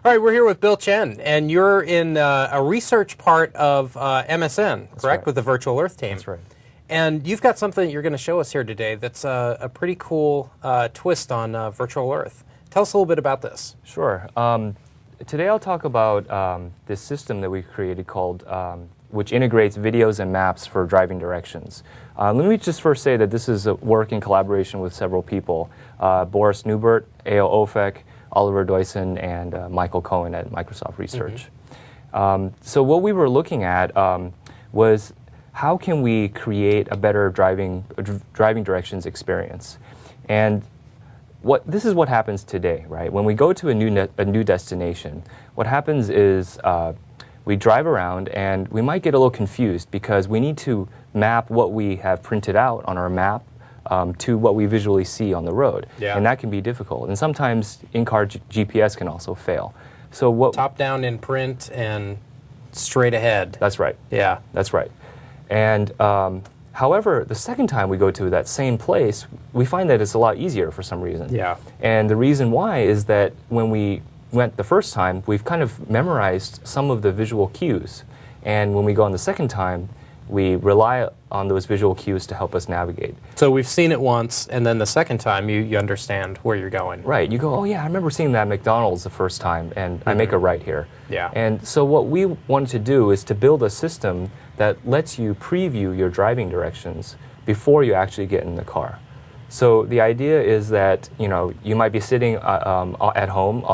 All right, we're here with Bill Chen, and you're in a research part of MSN, correct, right. with the Virtual Earth team. That's right. And you've got something that you're going to show us here today that's a pretty cool twist on Virtual Earth. Tell us a little bit about this. Sure. Today I'll talk about this system that we created called, which integrates videos and maps for driving directions. Let me just first say that this is a work in collaboration with several people, Boris Newbert, A.O. Ofek, Oliver Doyson, and Michael Cohen at Microsoft Research. So what we were looking at was how can we create a better driving directions experience? And this is what happens today, right? When we go to a new destination, what happens is we drive around and we might get a little confused because we need to map what we have printed out on our map to what we visually see on the road. Yeah. And that can be difficult. And sometimes in-car GPS can also fail. So what? Top down in print and straight ahead. That's right. Yeah. That's right. And however, the second time we go to that same place, we find that it's a lot easier for some reason. Yeah. And the reason why is that when we went the first time, we've kind of memorized some of the visual cues. And when we go on the second time, we rely on those visual cues to help us navigate. So we've seen it once, and then the second time you understand where you're going. Right. You go, oh yeah, I remember seeing that at McDonald's the first time, and I make a right here. Yeah. And so what we wanted to do is to build a system that lets you preview your driving directions before you actually get in the car. So the idea is that you might be sitting at home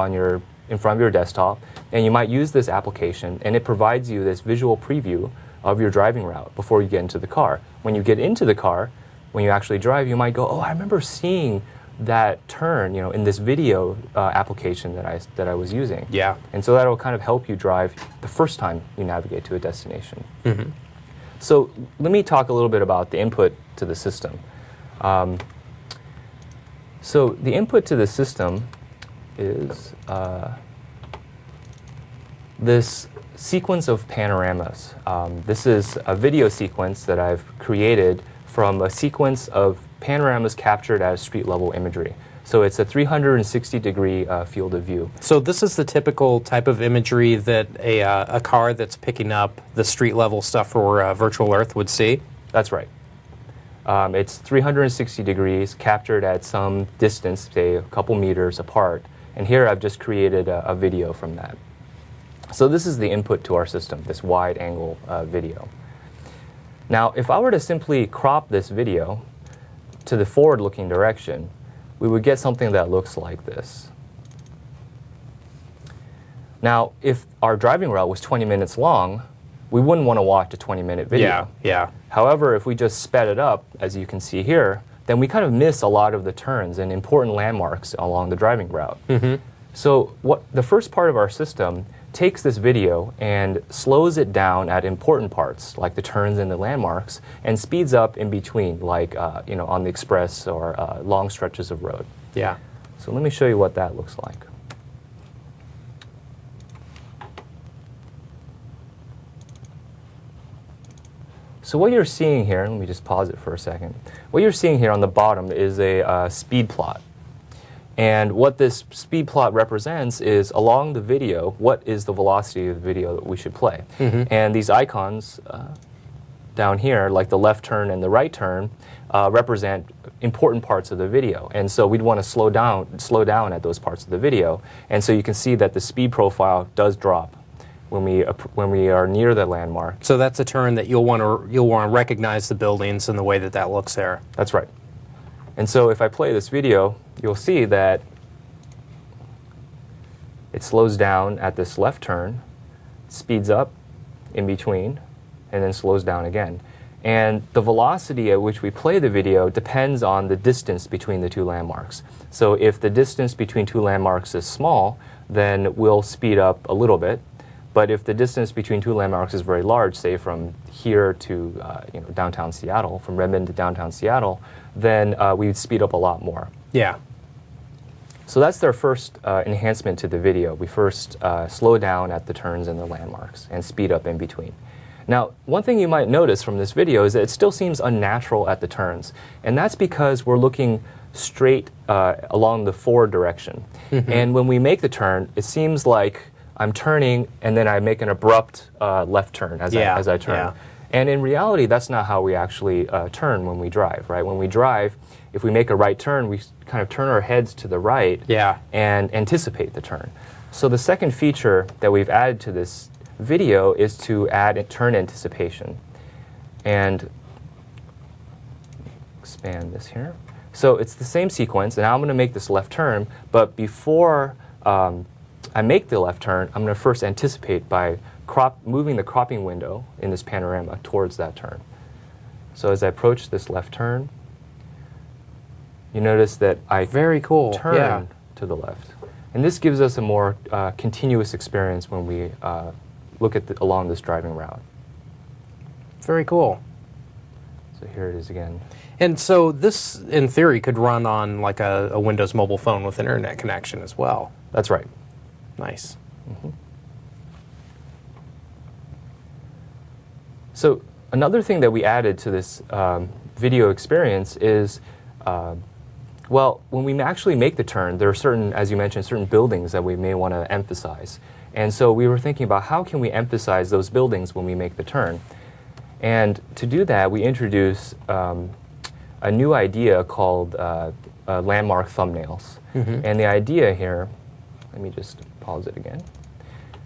in front of your desktop, and you might use this application, and it provides you this visual preview of your driving route before you get into the car. When you get into the car, when you actually drive, you might go, oh, I remember seeing that turn, in this video application that I was using. Yeah. And so that'll kind of help you drive the first time you navigate to a destination. So let me talk a little bit about the input to the system. So the input to the system is this sequence of panoramas. This is a video sequence that I've created from a sequence of panoramas captured as street-level imagery. So it's a 360-degree field of view. So this is the typical type of imagery that a car that's picking up the street-level stuff for Virtual Earth would see? That's right. It's 360 degrees captured at some distance, say a couple meters apart. And here I've just created a video from that. So this is the input to our system, this wide-angle video. Now, if I were to simply crop this video to the forward-looking direction, we would get something that looks like this. Now, if our driving route was 20 minutes long, we wouldn't want to watch a 20-minute video. Yeah. However, if we just sped it up, as you can see here, then we kind of miss a lot of the turns and important landmarks along the driving route. So the first part of our system takes this video and slows it down at important parts, like the turns and the landmarks, and speeds up in between, like on the express or long stretches of road. Yeah. So let me show you what that looks like. So what you're seeing here, let me just pause it for a second. What you're seeing here on the bottom is a speed plot. And what this speed plot represents is, along the video, what is the velocity of the video that we should play. And these icons down here, like the left turn and the right turn, represent important parts of the video. And so we'd want to slow down at those parts of the video. And so you can see that the speed profile does drop when we are near the landmark. So that's a turn that you'll want to recognize the buildings and the way that looks there. That's right. And so if I play this video, you'll see that it slows down at this left turn, speeds up in between, and then slows down again. And the velocity at which we play the video depends on the distance between the two landmarks. So if the distance between two landmarks is small, then we'll speed up a little bit. But if the distance between two landmarks is very large, say from here to downtown Seattle, from Redmond to downtown Seattle, then we would speed up a lot more. Yeah. So that's their first enhancement to the video. We first slow down at the turns and the landmarks and speed up in between. Now, one thing you might notice from this video is that it still seems unnatural at the turns. And that's because we're looking straight along the forward direction. And when we make the turn, it seems like I'm turning and then I make an abrupt left turn as I turn. Yeah. And in reality, that's not how we actually turn when we drive, right? When we drive, if we make a right turn, we kind of turn our heads to the right and anticipate the turn. So the second feature that we've added to this video is to add a turn anticipation. And expand this here. So it's the same sequence, and now I'm going to make this left turn, but before I make the left turn, I'm going to first anticipate by moving the cropping window in this panorama towards that turn. So as I approach this left turn, you notice that I Very cool. turn to the left. And this gives us a more continuous experience when we look at along this driving route. Very cool. So here it is again. And so this, in theory, could run on like a Windows mobile phone with an internet connection as well. That's right. Nice. So another thing that we added to this video experience is, well, when we actually make the turn, there are certain, as you mentioned, certain buildings that we may want to emphasize. And so we were thinking about how can we emphasize those buildings when we make the turn. And to do that, we introduce a new idea called landmark thumbnails. And the idea here, let me just pause it again.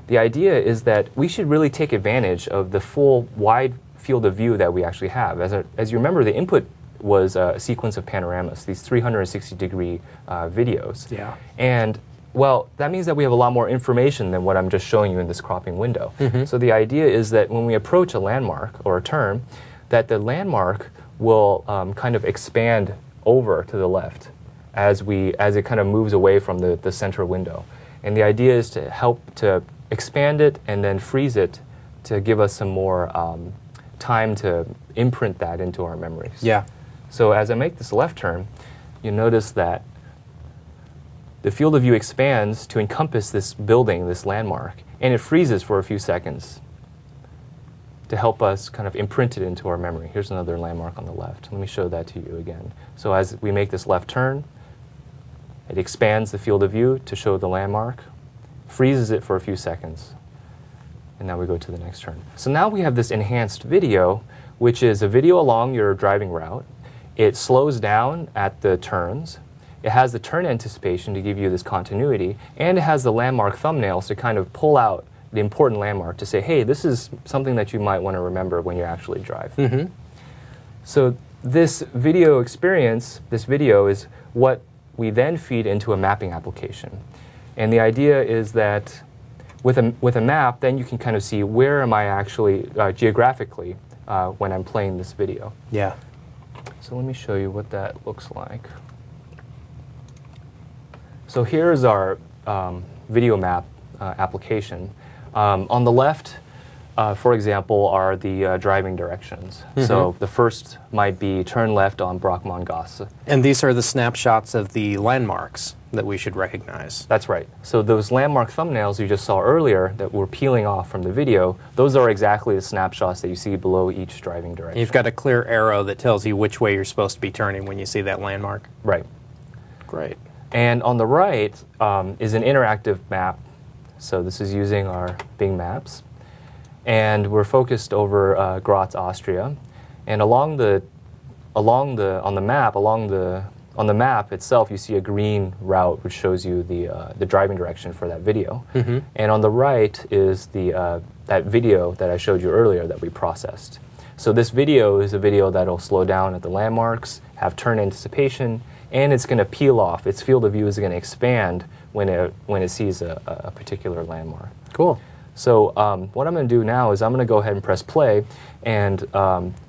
The idea is that we should really take advantage of the full wide field of view that we actually have. As you remember, the input was a sequence of panoramas, these 360-degree videos. Yeah. And well, that means that we have a lot more information than what I'm just showing you in this cropping window. So the idea is that when we approach a landmark or a turn, that the landmark will kind of expand over to the left as it kind of moves away from the center window. And the idea is to help to expand it and then freeze it to give us some more time to imprint that into our memories. Yeah. So as I make this left turn, you notice that the field of view expands to encompass this building, this landmark, and it freezes for a few seconds to help us kind of imprint it into our memory. Here's another landmark on the left. Let me show that to you again. So as we make this left turn, it expands the field of view to show the landmark, freezes it for a few seconds, and now we go to the next turn. So now we have this enhanced video, which is a video along your driving route. It slows down at the turns. It has the turn anticipation to give you this continuity, and it has the landmark thumbnails to kind of pull out the important landmark to say, hey, this is something that you might want to remember when you actually drive. So this video experience, this video is what we then feed into a mapping application. And the idea is that with a map, then you can kind of see where am I actually geographically when I'm playing this video. Yeah. So let me show you what that looks like. So here's our Videomap application. On the left, for example, are the driving directions. So the first might be turn left on Brockmann-Gasse. And these are the snapshots of the landmarks that we should recognize. That's right. So those landmark thumbnails you just saw earlier that were peeling off from the video, those are exactly the snapshots that you see below each driving direction. You've got a clear arrow that tells you which way you're supposed to be turning when you see that landmark. Right. Great. And on the right is an interactive map. So this is using our Bing Maps. And we're focused over Graz, Austria. And on the map itself, you see a green route which shows you the driving direction for that video. And on the right is that video that I showed you earlier that we processed. So this video is a video that'll slow down at the landmarks, have turn anticipation, and it's going to peel off. Its field of view is going to expand when it sees a particular landmark. Cool. So what I'm going to do now is I'm going to go ahead and press play, and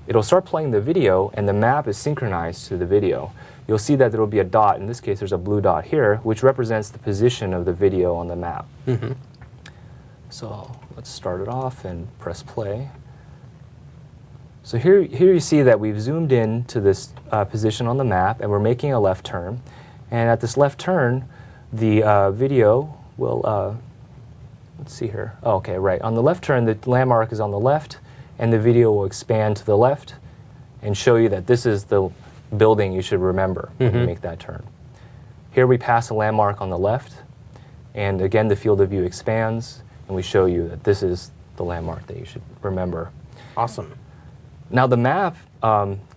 it'll start playing the video, and the map is synchronized to the video. You'll see that there will be a dot. In this case, there's a blue dot here, which represents the position of the video on the map. So let's start it off and press play. So here you see that we've zoomed in to this position on the map, and we're making a left turn. And at this left turn, the video will, let's see here. Oh, okay, right. On the left turn, the landmark is on the left, and the video will expand to the left and show you that this is the building you should remember when you make that turn. Here we pass a landmark on the left, and again the field of view expands, and we show you that this is the landmark that you should remember. Awesome. Now the map,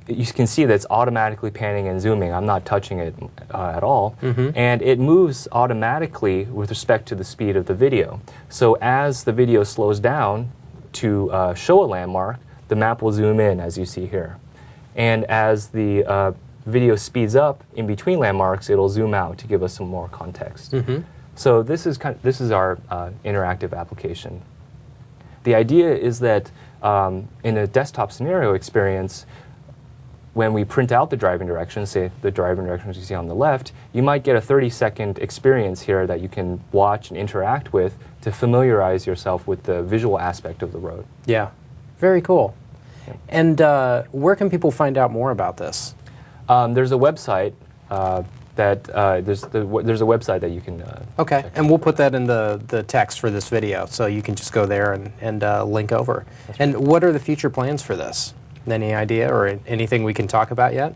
you can see that it's automatically panning and zooming. I'm not touching it at all. And it moves automatically with respect to the speed of the video. So as the video slows down to show a landmark, the map will zoom in, as you see here. And as the video speeds up in between landmarks, it'll zoom out to give us some more context. So this is our interactive application. The idea is that in a desktop scenario experience, when we print out the driving directions, say the driving directions you see on the left, you might get a 30-second experience here that you can watch and interact with to familiarize yourself with the visual aspect of the road. Yeah, very cool. And where can people find out more about this? There's a website there's a website that you can Okay, check and we'll put that in the text for this video, so you can just go there and link over. And what are the future plans for this? Any idea or anything we can talk about yet?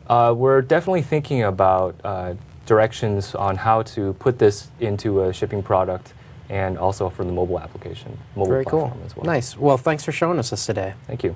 We're definitely thinking about directions on how to put this into a shipping product, and also for the mobile application, mobile Very cool. platform as well. Nice. Well, thanks for showing us this today. Thank you.